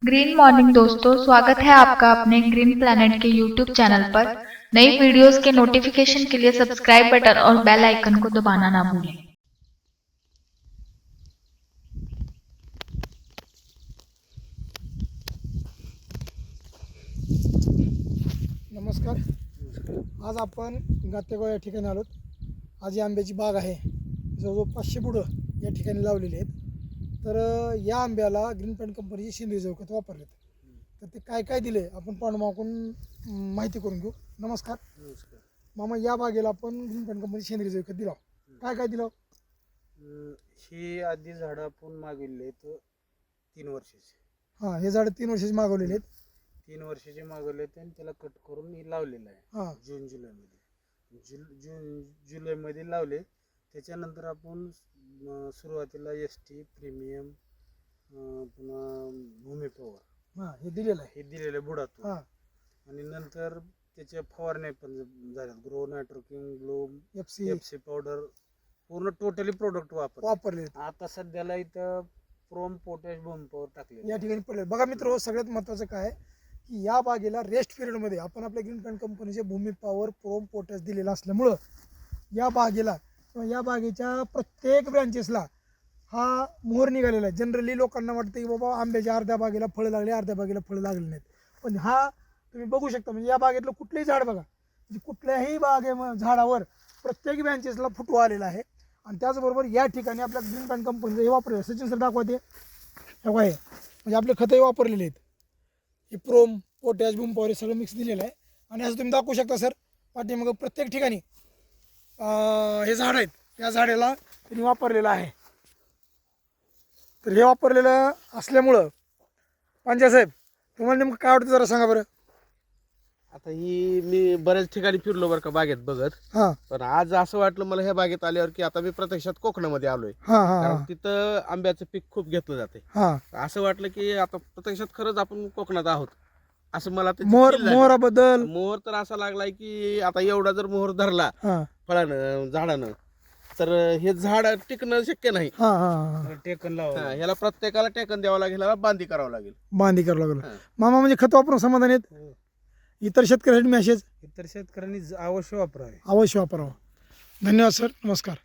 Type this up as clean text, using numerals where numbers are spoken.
Green morning दोस्तों, स्वागत है आपका अपने ग्रीन प्लैनेट के यूट्यूब चैनल पर। नई वीडियोस के नोटिफिकेशन के लिए सब्सक्राइब बटन और बेल आइकन को दबाना ना भूलें। नमस्कार. आज आपण गातेगाव या ठिकाणी आलोत. आज ही आंब्याची बाग आहे, जवळजवळ 500 बुडं या ठिकाणी लावलेली आहेत. तर या आंब्याला ग्रीन प्लॅनेट कंपनीची सेंद्रिय जैविक वापरलेत. तर ते काय काय दिले आपण पांडुमागून माहिती करून घेऊ. नमस्कार. नमस्कार. मामा, या बागेला आपण ग्रीन प्लॅनेट कंपनी सेंद्रिय जैविक दिला, काय काय दिलं? ही आधी झाडं आपण मागवली आहेत 3 वर्षाची. हां, हे झाडं 3 वर्षाची मागवलेली आहेत. 3 वर्षाचे मागवले आणि त्याला कट करून मी लावलेलं आहे. हां, जून जुलैमध्ये लावले. त्याच्यानंतर आपण सुरुवातीला ST प्रीमियम, पुन्हा भूमी पॉवर हां, हे दिलेलं आहे. हे दिलेले बुडातून. हां, आणि नंतर त्याच्या फवारण्या पण झाल्यात. ग्रो नायट्रोकिंग, ग्लोम, FC FC पावडर, पूर्ण टोटली प्रोडक्ट वापरले. आता सध्याला इथं प्रोम, पोटॅश, भूमी पॉवर टाकले या ठिकाणी पडले. बघा मित्र, सगळ्यात महत्त्वाचं काय आहे की या बागेला रेस्ट पिरियडमध्ये आपण आपल्या ग्रीन प्लॅनेट कंपनीचे भूमी पॉवर, प्रोम, पोटॅश दिलेला असल्यामुळं या बागेला किंवा या बागेच्या प्रत्येक ब्रँचेसला हा मोहर निघालेला आहे. जनरली लोकांना वाटतं की बाबा आंब्याच्या अर्ध्या बागेला फळं लागले, अर्ध्या बागेला फळं लागले नाहीत, पण हा तुम्ही बघू शकता. म्हणजे या बागेतलं कुठलंही झाड बघा, म्हणजे कुठल्याही झाडावर प्रत्येक ब्रँचेसला फुटवा आलेला आहे. आणि त्याचबरोबर या ठिकाणी आपल्या ग्रीन प्लॅनेट कंपनीचं हे वापरलेलं. सचिन सर दाखवा ते. हे काय म्हणजे आपले खतंही वापरलेले आहेत. हे प्रोम, पोटॅश, भूमी पॉवर सगळं मिक्स दिलेलं आहे. आणि असं तुम्ही दाखवू शकता सर, पाठीमागं प्रत्येक ठिकाणी हे झाड आहेत, या झाडाला त्यांनी वापरलेलं आहे. तर हे वापरलेलं असल्यामुळं पांजा साहेब, तुम्हाला नेमकं काय वाटतं जरा सांगा बरं. आता ही मी बऱ्याच ठिकाणी फिरलो बरं का बागेत बघत. हां पण आज असं वाटलं मला ह्या बागेत आल्यावर की आता मी प्रत्यक्षात कोकणामध्ये आलोय. हां हां कारण तिथं आंब्याचं पीक खूप घेतलं जाते. हां, असं वाटलं की आता प्रत्यक्षात खरंच आपण कोकणात आहोत असं मला त्याची मोहर feel झाली. मोहराबद्दल मोहर तर असा लागलाय की आता एवढा जर मोहर धरला हां फळानं, झाडानं, तर हे झाड टिकणं शक्य नाही. हां हां हां, टेकन लावा. ह्याला प्रत्येकाला टेकन द्यावं लागेल, ह्याला बांधी करावं लागेल. बांधी करावं लागलं. हां. मामा, म्हणजे खत वापरून समाधान आहेत. हो. इतर शेतकऱ्यांसाठी मेसेज इतर शेतकऱ्यांनी अवश्य वापरावे. अवश्य वापरावं. धन्यवाद सर. नमस्कार.